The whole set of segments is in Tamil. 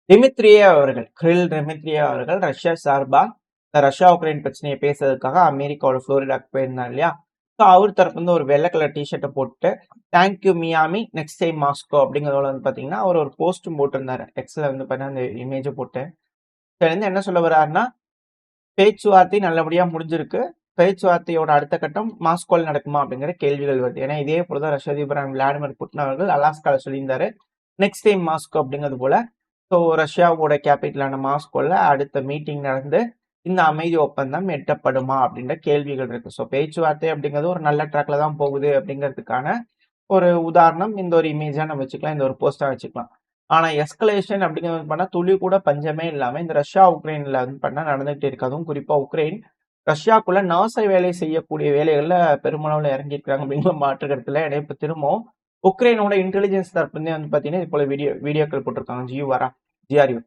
கிரில் டிமித்ரியேவ் அவர்கள் ரஷ்யா சார்பா ரஷ்யா உக்ரைன் பிரச்சனையை பேசுறதுக்காக அமெரிக்காவோட புளோரிடாக்கு போயிருந்தார் இல்லையா? ஸோ அவர் தரப்பு வந்து ஒரு வெள்ளை கலர் டிஷர்ட்டை போட்டு thank you Miami next time Moscow அப்படிங்கிறதோட வந்து பார்த்தீங்கன்னா அவர் ஒரு போஸ்ட்டும் போட்டிருந்தாரு. எக்ஸில் வந்து பார்த்தீங்கன்னா அந்த இமேஜை போட்டு இதுல இருந்து என்ன சொல்ல வர்றாருன்னா, பேச்சுவார்த்தை நல்லபடியா முடிஞ்சிருக்கு. பேச்சுவார்த்தையோட அடுத்த கட்டம் மாஸ்கோவில் நடக்குமா அப்படிங்கிற கேள்விகள் வருது. ஏன்னா இதே போலதான் ரஷ்ய அதிபர் விளாடிமிர் புட்டின் அவர்கள் அலாஸ்கால சொல்லியிருந்தாரு நெக்ஸ்ட் டைம் மாஸ்கோ அப்படிங்கிறது போல. ஸோ ரஷ்யாவோட கேபிட்டலான மாஸ்கோல அடுத்த மீட்டிங் நடந்து இந்த அமைதி ஒப்பந்தம் எட்டப்படுமா அப்படின்ற கேள்விகள் இருக்கு. ஸோ பேச்சுவார்த்தை அப்படிங்கிறது ஒரு நல்ல ட்ராக்ல தான் போகுது அப்படிங்கிறதுக்கான ஒரு உதாரணம் இந்த ஒரு இமேஜா நம்ம வச்சுக்கலாம், இந்த ஒரு போஸ்டா வச்சுக்கலாம். ஆனா எஸ்கலேஷன் அப்படிங்கிறது பண்ணா துளி கூட பஞ்சமே இல்லாம இந்த ரஷ்யா உக்ரைன்ல வந்து பண்ணா நடந்துகிட்டு இருக்கு. அதுவும் குறிப்பா உக்ரைன் ரஷ்யாக்குள்ள நாச வேலை செய்யக்கூடிய வேலைகள்ல பெருமளவுல இறங்கியிருக்காங்க அப்படிங்கிற மாற்று கருத்துல. இப்ப திரும்பவும் உக்ரைனோட இன்டெலிஜென்ஸ் தரப்புலேயே வந்து பாத்தீங்கன்னா இது போல வீடியோக்கள் போட்டிருக்காங்க. ஜிஆர்யூ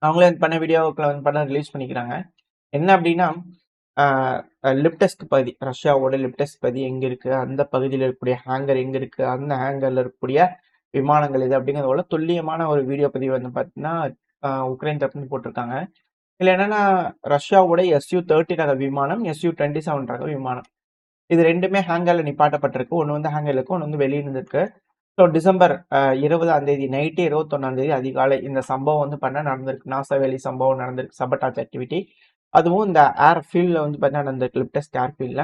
அவங்களே வந்து பண்ண வீடியோக்களை வந்து பண்ண ரிலீஸ் பண்ணிக்கிறாங்க. என்ன அப்படின்னா லிப்டெஸ்க் பகுதி, ரஷ்யாவோட லிப்டெஸ்க் பகுதி எங்க இருக்கு, அந்த பகுதியில் இருக்கக்கூடிய ஹேங்கர் எங்க இருக்கு, அந்த ஹேங்கர்ல இருக்கக்கூடிய விமானங்கள் இது அப்படிங்கிறது போல துல்லியமான ஒரு வீடியோ பதிவு வந்து பார்த்தீங்கன்னா உக்ரைன் தரப்புன்னு போட்டிருக்காங்க. இதுல என்னன்னா ரஷ்யாவோட SU-30 ரக விமானம், SU-27 ரக விமானம் இது ரெண்டுமே ஹேங்கர்ல நிப்பாட்டப்பட்டிருக்கு. ஒன்று வந்து ஹேங்கர்ல இருக்கு, ஒன்று வந்து வெளியே இருந்திருக்கு. ஸோ டிசம்பர் 20ஆம் தேதி நைட்டு 21 தேதி அதிகாலை இந்த சம்பவம் வந்து பண்ண நடந்திருக்கு. நாசா வேலி சம்பவம் நடந்திருக்கு, சபட்டாச் ஆக்டிவிட்டி. அதுவும் இந்த ஏர் ஃபீல்ட்ல வந்து பார்த்தீங்கன்னா நடந்திருக்கு, லிப்டெஸ்க் ஏர் ஃபீல்ட்ல.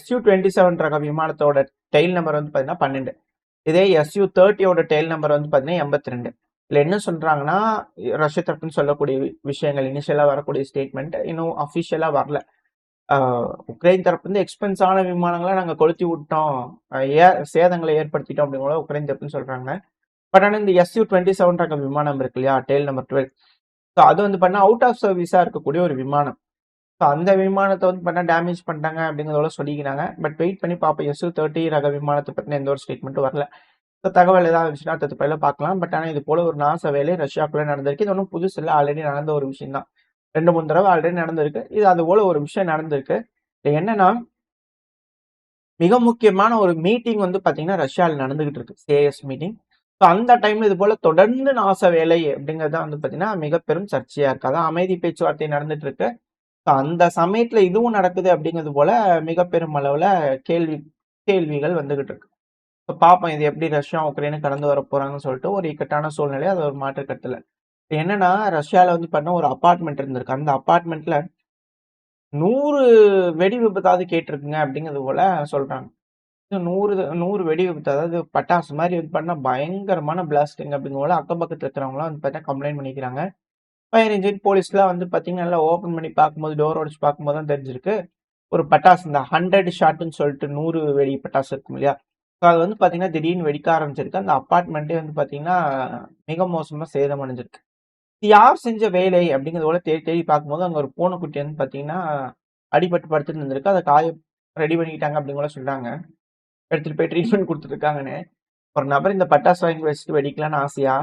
SU-27 ரக விமானத்தோட டெயில் நம்பர் வந்து பார்த்தீங்கன்னா 12. இதே SU-30யோட டெயில் நம்பர் வந்து பார்த்தீங்கன்னா 82. இதுல என்ன சொல்றாங்கன்னா ரஷ்ய தரப்புன்னு சொல்லக்கூடிய விஷயங்கள் இனிஷியலா வரக்கூடிய ஸ்டேட்மெண்ட் இன்னும் அஃபிஷியலா வரல. உக்ரைன் தரப்பு வந்து எக்ஸ்பென்ஸான விமானங்களை நாங்க கொளுத்தி விட்டோம், சேதங்களை ஏற்படுத்திட்டோம் அப்படிங்கிற உக்ரைன் தரப்புன்னு சொல்றாங்க. பட் ஆனால் இந்த SU-27 ரக விமானம் இருக்கு இல்லையா, டெயில் நம்பர் 12, ஸோ அது வந்து பண்ணா அவுட் ஆஃப் சர்வீஸா இருக்கக்கூடிய ஒரு விமானம். ஸோ அந்த விமானத்தை வந்து பண்ணா டேமேஜ் பண்ணிட்டாங்க அப்படிங்கிறதோட சொல்லிக்கிறாங்க. பட் வெயிட் பண்ணி பார்ப்போம். SU-30 ரக விமானத்தை பற்றின எந்த ஒரு ஸ்டேட்மெண்ட்டும் வரல. ஸோ தகவல் ஏதாவது இருந்துச்சுன்னா அடுத்த பயில பார்க்கலாம். பட் ஆனால் இது போல ஒரு நாச வேலை ரஷ்யாக்குள்ள நடந்திருக்கு. இது ஒன்றும் புதுசு இல்லை, ஆல்ரெடி நடந்த ஒரு விஷயம் தான். 2-3 தடவை ஆல்ரெடி நடந்திருக்கு. இது அது போல ஒரு விஷயம் நடந்திருக்கு. இது என்னன்னா மிக முக்கியமான ஒரு மீட்டிங் வந்து பாத்தீங்கன்னா ரஷ்யாவில் நடந்துகிட்டு இருக்கு, CIS மீட்டிங். ஸோ அந்த டைம்ல இது போல தொடர்ந்து நாச வேலை அப்படிங்கிறது வந்து பாத்தீங்கன்னா மிக பெரும் சர்ச்சையா இருக்கு. அதான் அமைதி பேச்சுவார்த்தை நடந்துட்டு இருக்கு. அந்த சமயத்துல இதுவும் நடக்குது அப்படிங்கிறது போல மிக பெரும் அளவுல கேள்விகள் வந்துகிட்டு இருக்கு. இப்போ பார்ப்போம் இது எப்படி ரஷ்யா உக்ரைனு கடந்து வர போறாங்கன்னு சொல்லிட்டு ஒரு இக்கட்டான சூழ்நிலை, அது ஒரு மாற்று கருத்துல. என்னன்னா ரஷ்யால வந்து பண்ண ஒரு அபார்ட்மெண்ட் இருந்திருக்கு. அந்த அபார்ட்மெண்ட்ல 100 வெடி விபத்தாவது கேட்டிருக்குங்க அப்படிங்கிறது போல சொல்றாங்க. 100 வெடி விபத்து, அதாவது பட்டாசு மாதிரி வந்து பண்ணா பயங்கரமான பிளாஸ்டிங் அப்படிங்கிற போல அக்கம் பக்கத்துல இருக்கிறவங்களாம் வந்து பார்த்தா கம்ப்ளைண்ட் பண்ணிக்கிறாங்க. ஃபயர் இன்ஜின் போலீஸ்லாம் வந்து பார்த்தீங்கன்னா நல்லா ஓப்பன் பண்ணி பார்க்கும்போது, டோர் உடைச்சு பார்க்கும்போது தான் தெரிஞ்சிருக்கு. ஒரு பட்டாசு இந்த 100 ஷாட்னு சொல்லிட்டு 100 வெடி பட்டாசு இருக்கும் இல்லையா? ஸோ அது வந்து பார்த்தீங்கன்னா திடீர்னு வெடிக்க ஆரம்பிச்சிருக்கு. அந்த அப்பார்ட்மெண்ட்டே வந்து பார்த்தீங்கன்னா மிக மோசமா சேதம் அடைஞ்சிருக்கு. இது யார் செஞ்ச வேலை அப்படிங்கிறத போல தேடி தேடி பார்க்கும்போது அங்க ஒரு பூனைக்குட்டி வந்து பார்த்தீங்கன்னா அடிபட்டு படுத்துட்டு இருந்திருக்கு. அதை ரெடி பண்ணிக்கிட்டாங்க அப்படிங்கிற போல சொல்றாங்க. எடுத்துட்டு போய் ட்ரீட்மெண்ட் கொடுத்துட்டு இருக்காங்கன்னு. ஒரு நபர் இந்த பட்டாசு வாங்கி வச்சுட்டு வெடிக்கலான்னு ஆசையா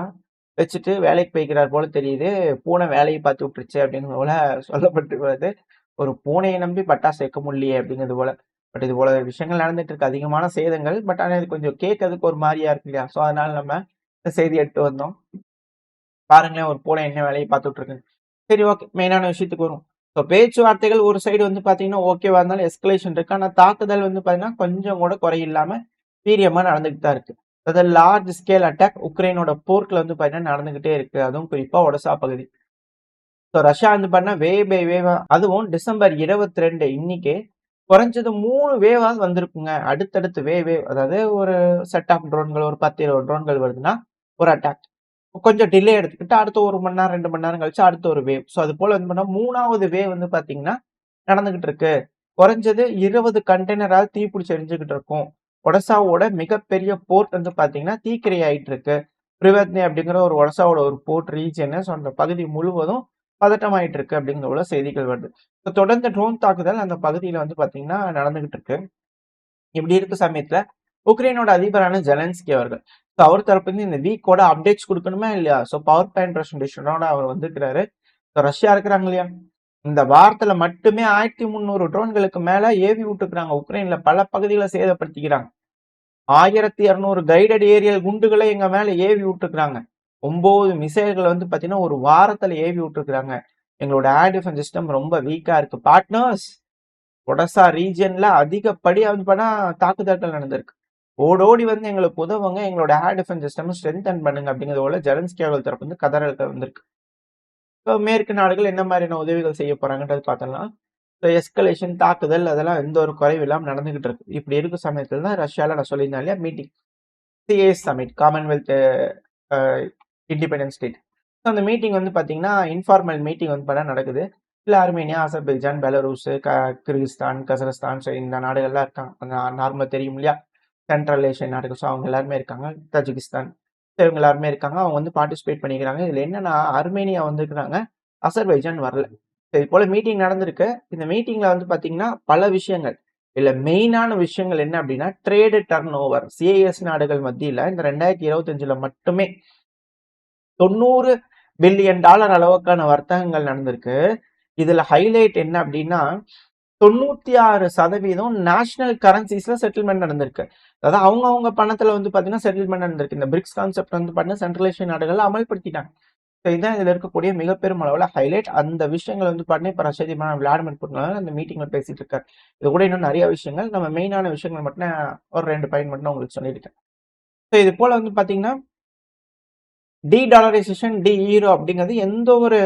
வச்சுட்டு வேலைக்கு போய்க்கிறார் போல தெரியுது. பூனை வேலையை பார்த்து விட்டுருச்சு அப்படிங்கிற போல சொல்லப்பட்டிருக்கிறது. ஒரு பூனையை நம்பி பட்டாசு வைக்க முடியலையே அப்படிங்கிறது போல. பட் இது போல விஷயங்கள் நடந்துட்டு இருக்கு, அதிகமான சேதங்கள். பட் ஆனால் இது கொஞ்சம் கேட்கறதுக்கு ஒரு மாதிரியா இருக்கு இல்லையா? ஸோ அதனால நம்ம இந்த செய்தி எடுத்து வந்தோம். பாருங்களேன் ஒரு பூனை என்ன வேலையை பார்த்துட்டு இருக்கு. சரி, ஓகே, மெயினான விஷயத்துக்கு வரும். ஸோ பேச்சுவார்த்தைகள் ஒரு சைடு வந்து பார்த்தீங்கன்னா ஓகேவா இருந்தாலும் எஸ்கலேஷன் இருக்கு. ஆனால் தாக்குதல் வந்து பார்த்தீங்கன்னா கொஞ்சம் கூட குறையில்லாம வீரியமா நடந்துகிட்டு தான் இருக்கு. அதாவது லார்ஜ் ஸ்கேல் அட்டாக் உக்ரைனோட போர்ட்ல வந்து பார்த்தீங்கன்னா நடந்துகிட்டே இருக்கு. அதுவும் குறிப்பா ஒடசா பகுதி. ஸோ ரஷ்யா வந்து பண்ணா வேவா, அதுவும் டிசம்பர் 22 இன்னைக்கு குறைஞ்சது 3 வேவாவது வந்திருக்குங்க. அடுத்தடுத்து வேவ், அதாவது ஒரு செட் ஆஃப் ட்ரோன்கள் ஒரு 10-20 ட்ரோன்கள் வருதுன்னா ஒரு அட்டாக் கொஞ்சம் டிலே எடுத்துக்கிட்டு அடுத்த 1 மணி நேரம் 2 மணி நேரம் கழிச்சு அடுத்த ஒரு வேவ். ஸோ அது போல வந்து பண்ணா 3வது வேவ் வந்து பாத்தீங்கன்னா நடந்துகிட்டு இருக்கு. குறைஞ்சது 20 கண்டெய்னரால் தீப்பிடிச்சு எரிஞ்சுக்கிட்டு இருக்கும். ஒடசாவோட மிகப்பெரிய போர்ட் வந்து பாத்தீங்கன்னா தீக்கிரை ஆயிட்டு இருக்கு. பிரிவத்னி அப்படிங்கிற ஒரு ஒடசாவோட ஒரு போர்ட் ரீஜன், ஸோ அந்த பகுதி முழுவதும் பதட்டமாயிட்டு இருக்கு அப்படிங்கிற போல செய்திகள் வருது. தொடர்ந்து ட்ரோன் தாக்குதல் அந்த பகுதியில வந்து பாத்தீங்கன்னா நடந்துகிட்டு இருக்கு. இப்படி இருக்க சமயத்துல உக்ரைனோட அதிபரான ஜெலன்ஸ்கி அவர்கள் அவர் தரப்புல இந்த வீக்கோட அப்டேட்ஸ் கொடுக்கணுமா இல்லையா? ஸோ பவர் பாயிண்ட் பிரசன்டேஷனோட அவர் வந்திருக்கிறாரு. ரஷ்யா இருக்கிறாங்க இல்லையா, இந்த வாரத்துல மட்டுமே 1300 ட்ரோன்களுக்கு மேல ஏவி விட்டுருக்காங்க. உக்ரைன்ல பல பகுதிகளை சேதப்படுத்திக்கிறாங்க. 1200 கைடட் ஏரியல் குண்டுகளை எங்க மேல ஏவி விட்டுருக்காங்க. 9 மிசைல்கள் வந்து பாத்தீங்கன்னா ஒரு வாரத்துல ஏவி விட்டுருக்காங்க. எங்களோட ஏர் டிஃபென்ஸ் சிஸ்டம் ரொம்ப வீக்கா இருக்கு பார்ட்னர்ஸ். ஒடசா ரீஜியன்ல அதிகப்படியா வந்து பண்ணா தாக்குதல்கள் நடந்திருக்கு. ஓடோடி வந்து எங்களுக்கு உதவுங்க, எங்களோட ஏர் டிஃபென்ஸ் சிஸ்டம் ஸ்ட்ரென்தன் பண்ணுங்க அப்படிங்கிறது போல ஜெலன்ஸ்கி அவர்கள் தரப்பு வந்து கதறல்கள் வந்திருக்கு. இப்போ மேற்கு நாடுகள் என்ன மாதிரியான உதவிகள் செய்ய போறாங்கன்றது பார்த்தோம்னா, இப்போ எஸ்கலேஷன் தாக்குதல் அதெல்லாம் எந்த ஒரு குறைவு இல்லாமல் நடந்துகிட்டு இருக்கு. இப்படி இருக்கும் சமயத்தில் தான் ரஷ்யாவில் நான் சொல்லியிருந்தேன் இல்லையா meeting CIS summit Commonwealth independence state. அந்த மீட்டிங் வந்து பார்த்தீங்கன்னா இன்ஃபார்மல் மீட்டிங் வந்து பண்ண நடக்குது. இல்லை Armenia, Azerbaijan, Belarus, Kyrgyzstan, Kazakhstan, இந்த நாடுகள்லாம் இருக்காங்க. நார்மலாக தெரியும் இல்லையா, சென்ட்ரல் ஏஷியன் நாடுகள். ஸோ அவங்க எல்லாருமே இருக்காங்க. தஜிகிஸ்தான் இவங்க எல்லாருமே இருக்காங்க. அவங்க வந்து பார்ட்டிசிபேட் பண்ணிக்கிறாங்க. இதுல என்னன்னா அர்மேனியா வந்துருக்காங்க, அசர்பைஜான் வரல. இது போல மீட்டிங் நடந்திருக்கு. இந்த மீட்டிங்ல வந்து பாத்தீங்கன்னா பல விஷயங்கள், இல்ல மெயினான விஷயங்கள் என்ன அப்படின்னா ட்ரேடு டர்ன் ஓவர். சிஐஎஸ் நாடுகள் மத்தியில இந்த 2025 மட்டுமே $90 பில்லியன் அளவுக்கான வர்த்தகங்கள் நடந்திருக்கு. இதுல ஹைலைட் என்ன அப்படின்னா 96% நேஷனல் கரன்சிஸ்ல செட்டில்மெண்ட் நடந்திருக்கு. அதாவது அவங்க பணத்துல வந்து பாத்தீங்கன்னா செட்டில்மெண்ட் நடந்திருக்கு. இந்த பிரிக்ஸ் கான்செப்ட் வந்து பாத்தீங்கன்னா சென்ட்ரலைசேஷன் நாடுகள் அமல்படுத்திட்டாங்க. இதுதான் இதுல இருக்கக்கூடிய மிகப்பெரும் அளவுல ஹைலைட். அந்த விஷயங்கள் வந்து பாத்தீங்கன்னா இப்ப ரஷ்ய அதிபர் விளாடிமிர் புட்டின் அந்த மீட்டிங்ல பேசிட்டு இருக்காரு. இது கூட இன்னும் நிறைய விஷயங்கள், நம்ம மெயினான விஷயங்கள் மட்டும் ஒரு 2 பாயிண்ட் மட்டும் உங்களுக்கு சொல்லியிருக்கேன். இது போல வந்து பாத்தீங்கன்னா டி டாலரைசேஷன், டி ஈரோ அப்படிங்கிறது எந்த ஒரு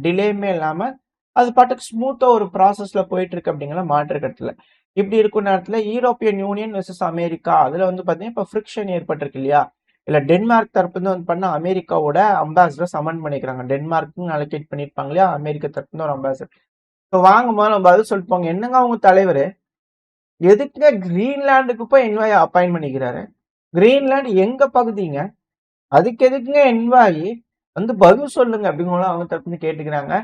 டிலேயுமே இல்லாம அது பாட்டுக்கு ஸ்மூத்தா ஒரு ப்ராசஸ்ல போயிட்டு இருக்கு அப்படிங்கிற மாற்று கருத்துல. இப்படி இருக்கும் நேரத்துல யூரோப்பியன் யூனியன் வெர்சஸ் அமெரிக்கா அதுல வந்து பாத்தீங்கன்னா இப்ப ஃப்ரிக்ஷன் ஏற்பட்டிருக்கு இல்லையா. இல்ல டென்மார்க் தரப்பு வந்து பண்ண அமெரிக்காவோட அம்பாசிடர் சமன் பண்ணிக்கிறாங்க. டென்மார்க்கு அலோகேட் பண்ணிருப்பாங்க இல்லையா, அமெரிக்க தரப்பு ஒரு அம்பாசிடர். இப்போ வாங்கும்போது நம்ம பதில் சொல்லிப்போங்க, என்னங்க அவங்க தலைவர் எதுக்குங்க கிரீன்லாண்டுக்கு போய் என்வாய் அப்பாயின் பண்ணிக்கிறாரு? கிரீன்லாந்து எங்க பகுதிங்க, அதுக்கு எதுக்குங்க என்வாயி வந்து பதில் சொல்லுங்க அப்படிங்கிற அவங்க தரப்புன்னு கேட்டுக்கிறாங்க.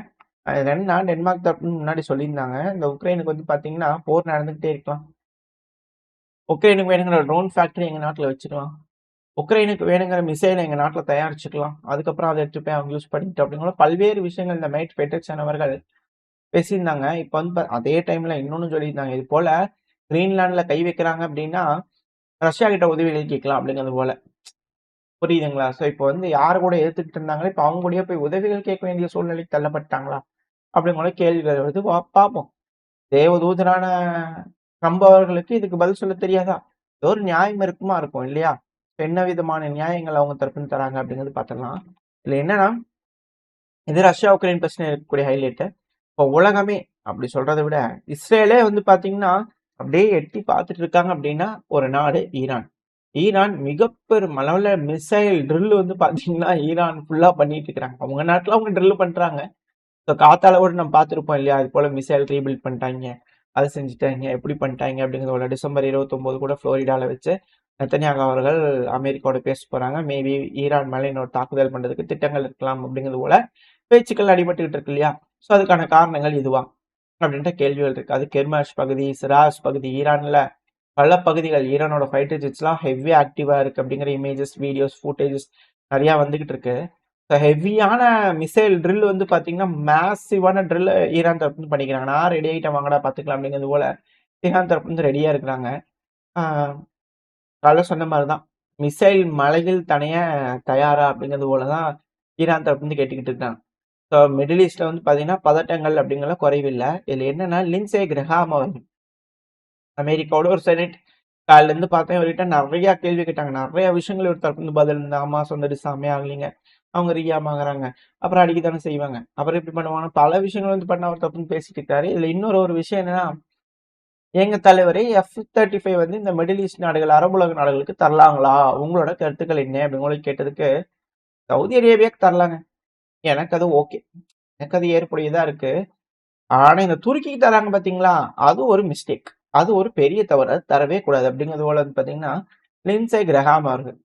என்னன்னா டென்மார்க் தரப்புன்னு முன்னாடி சொல்லியிருந்தாங்க, இந்த உக்ரைனுக்கு வந்து பாத்தீங்கன்னா போர் நடந்துகிட்டே இருக்கலாம், உக்ரைனுக்கு வேணுங்கிற ட்ரோன் ஃபேக்டரி எங்க நாட்டுல வச்சுக்கலாம், உக்ரைனுக்கு வேணுங்கிற மிசைலை எங்க நாட்டுல தயாரிச்சுக்கலாம், அதுக்கப்புறம் அதை எடுத்து போய் அவங்க யூஸ் பண்ணிட்டு அப்படிங்கிற பல்வேறு விஷயங்கள் இந்த மைட் பெட்ரிக்சன் அவர்கள் பேசியிருந்தாங்க. இப்ப வந்து அதே டைம்ல இன்னொன்னு சொல்லியிருந்தாங்க, இது போல கிரீன்லாந்துல கை வைக்கிறாங்க அப்படின்னா ரஷ்யா கிட்ட உதவிகள் கேட்கலாம் அப்படிங்கிறது போல. புரியுதுங்களா? சோ இப்போ வந்து யாரு கூட எதிர்த்துக்கிட்டு இருந்தாங்களோ இப்ப அவங்க கூடயே போய் உதவிகள் கேட்க வேண்டிய சூழ்நிலைக்கு தள்ளப்பட்டாங்களா அப்படிங்கிற கேள்விகள் வருது. பார்ப்போம். தேவதூதரான ட்ரம்ப் அவர்களுக்கு இதுக்கு பதில் சொல்ல தெரியாதா? ஏதோ ஒரு நியாயம் இருக்குமா இருக்கும் இல்லையா? என்ன விதமான நியாயங்கள் அவங்க தரப்புன்னு தராங்க அப்படிங்கிறது பார்த்துடலாம். இதுல என்னன்னா இது ரஷ்யா உக்ரைன் பிரச்சனை இருக்கக்கூடிய ஹைலைட். இப்போ உலகமே அப்படி சொல்றதை விட இஸ்ரேலே வந்து பாத்தீங்கன்னா அப்படியே எட்டி பார்த்துட்டு இருக்காங்க அப்படின்னா ஒரு நாடு ஈரான். ஈரான் மிகப்பெரும் அளவுல மிசைல் ட்ரில் வந்து பாத்தீங்கன்னா ஈரான் ஃபுல்லா பண்ணிட்டு இருக்கிறாங்க. அவங்க நாட்டுல அவங்க ட்ரில் பண்றாங்க. காத்தால கூட நம்ம பார்த்துருப்போம் இல்லையா, அது போல மிசைல் ரீபில்ட் பண்ணிட்டாங்க, அதை செஞ்சுட்டாங்க, எப்படி பண்ணிட்டாங்க அப்படிங்கிறத டிசம்பர் 29 கூட புளோரிடால வச்சு நெத்தன்யாகு அவர்கள் அமெரிக்காவோட பேச போறாங்க. மேபி ஈரான் மேல இன்னொரு தாக்குதல் பண்றதுக்கு திட்டங்கள் இருக்கலாம் அப்படிங்கிறது போல பேச்சுக்கள் அடிபட்டுக்கிட்டு இருக்கு இல்லையா. ஸோ அதுக்கான காரணங்கள் இதுவா அப்படின்ற கேள்விகள் இருக்கு. அது கெர்மாஷ் பகுதி, சிராஸ் பகுதி, ஈரான்ல பல பகுதிகள் ஈரானோட ஃபைட்டர் ஜெட்ஸ்லாம் ஹெவி ஆக்டிவா இருக்கு அப்படிங்கிற இமேஜஸ், வீடியோஸ், ஃபுட்டேஜஸ் நிறைய வந்துகிட்டு இருக்கு. ஹெவியான மிசைல் ட்ரில் வந்து பாத்தீங்கன்னா மேசிவான ட்ரில் ஈரான் தரப்பு பண்ணிக்கிறாங்க. நான் ரெடி ஆகிட்டேன் வாங்கடா பாத்துக்கலாம் அப்படிங்கிறது போல ஈரான் தரப்பு வந்து ரெடியா இருக்கிறாங்க. காலைல சொன்ன மாதிரிதான் மிசைல் மலையில் தனைய தயாரா அப்படிங்கிறது போலதான் ஈரான் தரப்பு வந்து கேட்டுக்கிட்டு இருக்காங்க. ஸோ மிடில் ஈஸ்ட்ல வந்து பாத்தீங்கன்னா பதட்டங்கள் அப்படிங்கிற குறைவில்லை. இதுல என்னன்னா லின்சே கிரஹாம் அவர்கள் அமெரிக்காவோட ஒரு செனட் காலில இருந்து பார்த்தேன், இவர்கிட்ட நிறைய கேள்வி கேட்டாங்க. நிறைய விஷயங்கள் ஒரு தரப்பு பதில் இருந்து அம்மா சொந்தடி சாமே ஆகலீங்க, அவங்க ரீயாமாகறாங்க, அப்புறம் அடிக்கத்தானே செய்வாங்க, அப்புறம் எப்படி பண்ணுவாங்க, பல விஷயங்கள் வந்து பண்ண அவர் தப்புன்னு பேசிட்டு இருக்காரு. இதுல இன்னொரு விஷயம் என்னன்னா எங்க தலைவரே F-35 வந்து இந்த மிடில் ஈஸ்ட் நாடுகள், அரபுலக நாடுகளுக்கு தரலாங்களா, உங்களோட கருத்துக்கள் என்ன அப்படின்னு கேட்டதுக்கு சவுதி அரேபியாவுக்கு தரலாங்க, எனக்கு அது ஓகே, எனக்கு அது ஏற்புடையதா இருக்கு. ஆனா இந்த துருக்கிக்கு தராங்க பாத்தீங்களா, அது ஒரு மிஸ்டேக், அது ஒரு பெரிய தவறு, அது தரவே கூடாது அப்படிங்கிறது போல வந்து பாத்தீங்கன்னா லின்சே கிரஹாம் அவர்கள்.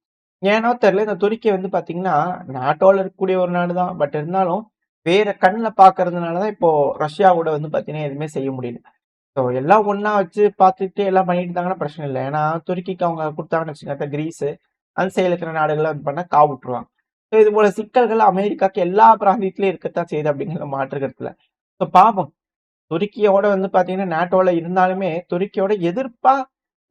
ஏனோ தெரியல, இந்த துருக்கி வந்து பாத்தீங்கன்னா நாட்டோல இருக்கக்கூடிய ஒரு நாடுதான், பட் இருந்தாலும் வேற கண்ணுல பாக்குறதுனாலதான் இப்போ ரஷ்யாவோட வந்து பாத்தீங்கன்னா எதுவுமே செய்ய முடியல. ஸோ எல்லாம் ஒண்ணா வச்சு பார்த்துட்டு எல்லாம் பண்ணிட்டு இருந்தாங்கன்னா பிரச்சனை இல்லை. ஏன்னா துருக்கிக்கு அவங்க கொடுத்தாங்கன்னு வச்சுக்கோங்க, கிரீஸ் அந்த சைடில் இருக்கிற நாடுகளை வந்து பண்ணா காவுட்டுருவாங்க. ஸோ இது போல சிக்கல்கள் அமெரிக்காக்கு எல்லா பிராந்தியத்திலயும் இருக்கத்தான் செய்யுது அப்படிங்கிற மாற்று கருத்துல. ஸோ பாவம், துருக்கியோட வந்து பாத்தீங்கன்னா நாட்டோல இருந்தாலுமே துருக்கியோட எதிர்ப்பா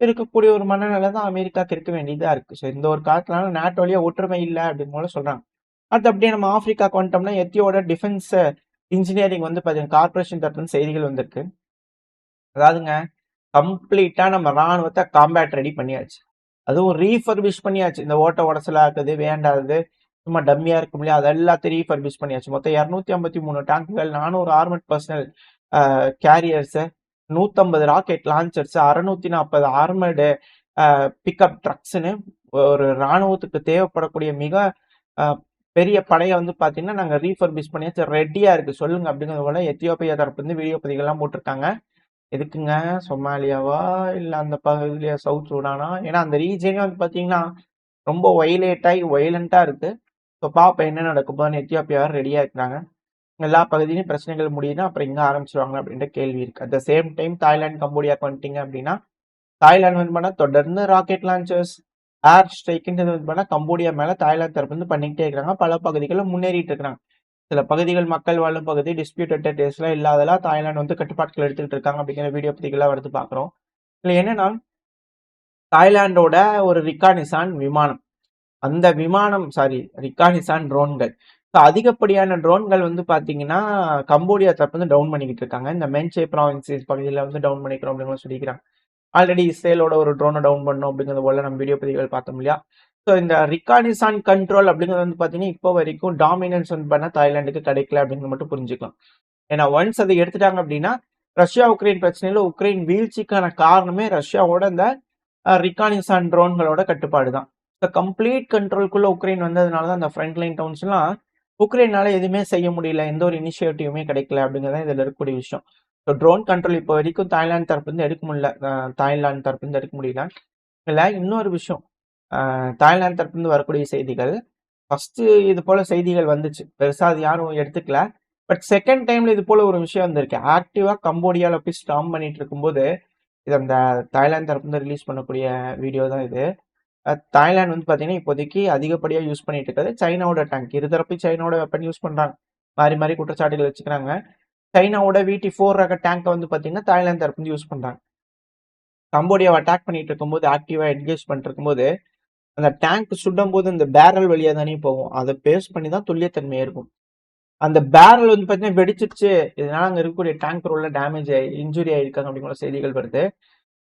இருக்கக்கூடிய ஒரு மனநிலை தான் அமெரிக்காக்கு இருக்க வேண்டியதா இருக்கு. ஸோ இந்த ஒரு காலத்துனால நாட்டோலயே ஒற்றுமை இல்லை அப்படின்னு போல சொல்றாங்க. அடுத்து அப்படியே நம்ம ஆப்பிரிக்காவுக்கு வந்துட்டோம்னா எத்தியோட டிஃபென்ஸ் இன்ஜினியரிங் வந்து பார்த்தீங்கன்னா கார்பரேஷன் தரப்புல செய்திகள் வந்திருக்கு. அதாவதுங்க கம்ப்ளீட்டா நம்ம ராணுவத்தை காம்பேட் ரெடி பண்ணியாச்சு. அதுவும் ரீஃபர்பிஷ் பண்ணியாச்சு. இந்த ஓட்ட உடச்சலா இருக்குது, வேண்டாதது, சும்மா டம்மியா இருக்கும் இல்லையா, அது எல்லாத்தையும் ரீஃபர்பிஷ் பண்ணியாச்சு. மொத்தம் 253 டேங்குகள், 400 armed personnel carriers, 150 rocket launchers, 640 armed pickup ட்ரக்ஸ்னு ஒரு ராணுவத்துக்கு தேவைப்படக்கூடிய மிக பெரிய படையை வந்து பார்த்தீங்கன்னா நாங்கள் ரீஃபர்பிஷ் பண்ணியாச்சு, ரெடியா இருக்கு சொல்லுங்க அப்படிங்கிறது போல எத்தியோப்பியா தரப்பு வந்து வீடியோ பதிவுகள்லாம் போட்டிருக்காங்க. எதுக்குங்க சொமாலியாவா இல்லை அந்த பகுதியில சவுத் சூடானா? ஏன்னா அந்த ரீஜனே வந்து பார்த்தீங்கன்னா ரொம்ப வயலண்டா இருக்கு. ஸோ பாப்ப என்ன நடக்கும்போது எத்தியோப்பியா ரெடியா இருக்கிறாங்க. எல்லா பகுதியிலும் பிரச்சனைகள் முடியுதுன்னா அப்புறம் இங்க ஆரம்பிச்சிருவாங்க அப்படின்ற கேள்வி இருக்கு. At the same time Thailand கம்போடியாக்கு வந்துட்டீங்க அப்படின்னா தாய்லாந்து வந்து பண்ணா தொடர்ந்து ராக்கெட் லான்ச்சர்ஸ் ஏர் ஸ்ட்ரைக்குன்றது வந்து பண்ணா கம்போடியா மேல தாய்லாந்து தரப்பு வந்து பண்ணிக்கிட்டே இருக்கிறாங்க. பல பகுதிகளில் முன்னேறிட்டு இருக்கிறாங்க. சில பகுதிகள் மக்கள் வாழும் பகுதி டிஸ்பியூட்டட் டெரிட்டரிஸ்லாம் இல்லாதெல்லாம் தாய்லாந்து வந்து கட்டுப்பாட்டுகள் எடுத்துக்கிட்டு இருக்காங்க அப்படிங்கிற வீடியோ பதிவுகளாக வருது பார்க்குறோம். இல்லை என்னன்னா தாய்லாண்டோட ஒரு ரிக்கானிசான் விமானம், அந்த விமானம் ரிக்கானிசான் ட்ரோன்கள், அதிகப்படியான ட்ரோன்கள் வந்து பார்த்தீங்கன்னா கம்போடியா தரப்பு வந்து டவுன் பண்ணிக்கிட்டு இருக்காங்க. இந்த மென்சே ப்ராவின்சஸ் பகுதியில் வந்து டவுன் பண்ணிக்கிறோம் அப்படின்னு சொல்லிக்கிறாங்க. ஆல்ரெடி இஸ்ரேலோட ஒரு ட்ரோனை டவுன் பண்ணோம் அப்படிங்கிறது போல நம்ம வீடியோ பதிவுகள் பார்த்தோம் இல்லையா. ஸோ இந்த ரிக்கானிசான் கண்ட்ரோல் அப்படிங்கிறது வந்து பார்த்தீங்கன்னா இப்போ வரைக்கும் டாமினன்ஸ் வந்து பண்ண தாய்லாந்துக்கு கிடைக்கல அப்படிங்கிறது மட்டும் புரிஞ்சுக்கலாம். ஏன்னா ஒன்ஸ் அதை எடுத்துட்டாங்க அப்படின்னா ரஷ்யா உக்ரைன் பிரச்சனையில உக்ரைன் வீழ்ச்சிக்கான காரணமே ரஷ்யாவோட இந்த ரிக்கானிசான் ட்ரோன்களோட கட்டுப்பாடு தான். இந்த கம்ப்ளீட் கண்ட்ரோல்குள்ள உக்ரைன் வந்ததுனால தான் அந்த ஃப்ரண்ட் லைன் டவுன்ஸ்லாம் உக்ரைனால எதுவுமே செய்ய முடியல, எந்த ஒரு இனிஷியேட்டிவுமே கிடைக்கல அப்படிங்கிறத இதில் இருக்கக்கூடிய விஷயம். ஸோ ட்ரோன் கண்ட்ரோல் இப்போ வரைக்கும் தாய்லாந்து தரப்பு வந்து எடுக்க முடியல, தாய்லாந்து தரப்பு வந்து எடுக்க முடியல. இல்லை இன்னொரு விஷயம், தாய்லாந்து தரப்பு வந்து வரக்கூடிய செய்திகள் ஃபர்ஸ்ட் இது போல செய்திகள் வந்துச்சு, பெருசா அது யாரும் எடுத்துக்கல. பட் செகண்ட் டைம்ல இது போல ஒரு விஷயம் வந்திருக்கு. ஆக்டிவா கம்போடியால போய் ஸ்டாம் பண்ணிட்டு இருக்கும்போது இது அந்த தாய்லாந்து தரப்பு வந்து ரிலீஸ் பண்ணக்கூடிய வீடியோ தான் இது. தாய்லாந்து வந்து பார்த்தீங்கன்னா இப்போதைக்கு அதிகப்படியாக யூஸ் பண்ணிட்டு இருக்கிறது சைனாவோட டேங்க். இருதரப்பு சைனாவோட வெப்பன் யூஸ் பண்றாங்க, மாறி மாறி குற்றச்சாட்டுகள் வச்சுக்கிறாங்க. சைனாவோட VT4 ரக டேங்கை வந்து பார்த்தீங்கன்னா தாய்லாந்து தரப்பு வந்து யூஸ் பண்றாங்க. கம்போடியாவை அட்டாக் பண்ணிட்டு இருக்கும்போது ஆக்டிவா என்கேஜ் பண்ணிட்டு இருக்கும்போது அந்த டேங்க் சுடும் போது இந்த பேரல் வழியா தானே போகும், அதை பேஸ் பண்ணி தான் துல்லியத்தன்மை இருக்கும். அந்த பேரல் வந்து பார்த்தீங்கன்னா வெடிச்சிருச்சு, இதனால அங்கே இருக்கக்கூடிய டேங்க் உள்ள டேமேஜ் ஆகி இன்ஜுரி ஆயிருக்காங்க அப்படிங்கிற செய்திகள் வருது.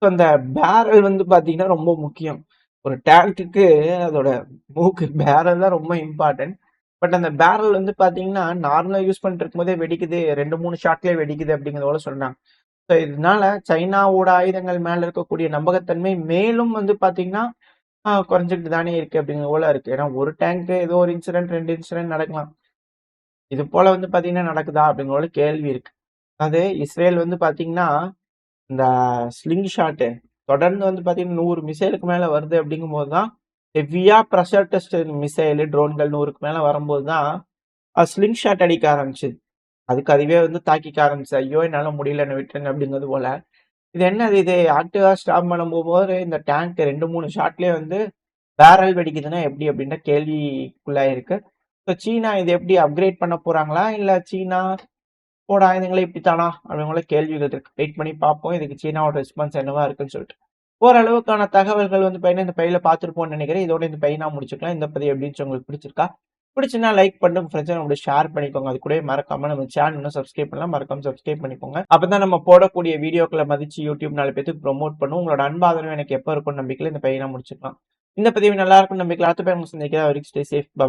ஸோ அந்த பேரல் வந்து பார்த்தீங்கன்னா ரொம்ப முக்கியம். ஒரு டேங்க்குக்கு அதோட மூக்கு பேரல் தான் ரொம்ப இம்பார்ட்டன்ட். பட் அந்த பேரல் வந்து பார்த்தீங்கன்னா நார்மலாக யூஸ் பண்ணிட்டு இருக்கும்போதே வெடிக்குது, 2-3 ஷாட்லேயே வெடிக்குது அப்படிங்கிறதோட சொல்றாங்க. ஸோ இதனால சைனாவோட ஆயுதங்கள் மேல இருக்கக்கூடிய நம்பகத்தன்மை மேலும் வந்து பார்த்தீங்கன்னா குறைஞ்சிட்டு தானே இருக்கு அப்படிங்கிற போல இருக்கு. ஏன்னா ஒரு டேங்க் ஏதோ ஒரு இன்சிடென்ட் 2 இன்சிடென்ட் நடக்கலாம், இது போல வந்து பார்த்தீங்கன்னா நடக்குதா அப்படிங்கிற போல கேள்வி இருக்கு. அது இஸ்ரேல் வந்து பார்த்தீங்கன்னா இந்த ஸ்லிங் ஷாட்டு தொடர்ந்து வந்து பார்த்தீங்கன்னா 100 மிசைலுக்கு மேலே வருது அப்படிங்கும்போது தான் ஹெவியா ப்ரெஷர் டெஸ்ட் மிசைலு ட்ரோன்கள் 100க்கு மேலே வரும்போது தான் ஸ்லிங் ஷாட் அடிக்க ஆரம்பிச்சுது. அதுவே வந்து தாக்கிக்க ஆரம்பிச்சு, ஐயோ என்னால் முடியல என்ன விட்டுருங்க அப்படிங்கிறது போல. இது என்னது, இது ஆக்டிவா ஸ்டாப் பண்ண போகும்போது இந்த டேங்க் 2-3 ஷாட்லேயே வந்து பேரல் வெடிக்குதுன்னா எப்படி அப்படின்ற கேள்விக்குள்ளாயிருக்கு. ஸோ சீனா இது எப்படி அப்கிரேட் பண்ண போறாங்களா, இல்லை சீனா போட ஆயுதங்களை இப்படித்தானா அப்படிங்கிற கேள்விகள் இருக்கு. வெயிட் பண்ணி பார்ப்போம் இதுக்கு சீனாவோட ரெஸ்பான்ஸ் என்னவா இருக்குன்னு சொல்லிட்டு. ஓரளவுக்கான தகவல்கள் வந்து பையனா இந்த பையில பார்த்துருப்போம்னு நினைக்கிறேன். இதோட இந்த பையனா முடிச்சுக்கலாம். இந்த பதிவு எப்படி உங்களுக்கு பிடிச்சிருக்கா? பிடிச்சுன்னா லைக் பண்ணுங்க, ஃப்ரெண்ட்ஸ் நம்மளோட ஷேர் பண்ணிக்கோங்க. அது கூட மறக்காம நம்ம சேனல் இன்னும் சப்ஸ்கிரைப் பண்ணலாம், மறக்காம சப்ஸ்கிரைப் பண்ணிக்கோங்க. அப்பதான் நம்ம போடக்கூடிய வீடியோக்களை மதிச்சு யூடியூப் 4 பேருக்கு ப்ரொமோட் பண்ணும். உங்களோட அன்பாதரவு எனக்கு எப்போ இருக்கும் நம்பிக்கையில இந்த பையனா முடிச்சுக்கலாம். இந்த பதிவு நல்லா இருக்கும் நம்பிக்கை. அடுத்த பேர் சந்திக்கிறேன். வரைக்கும் ஸ்டே சேஃப். பை.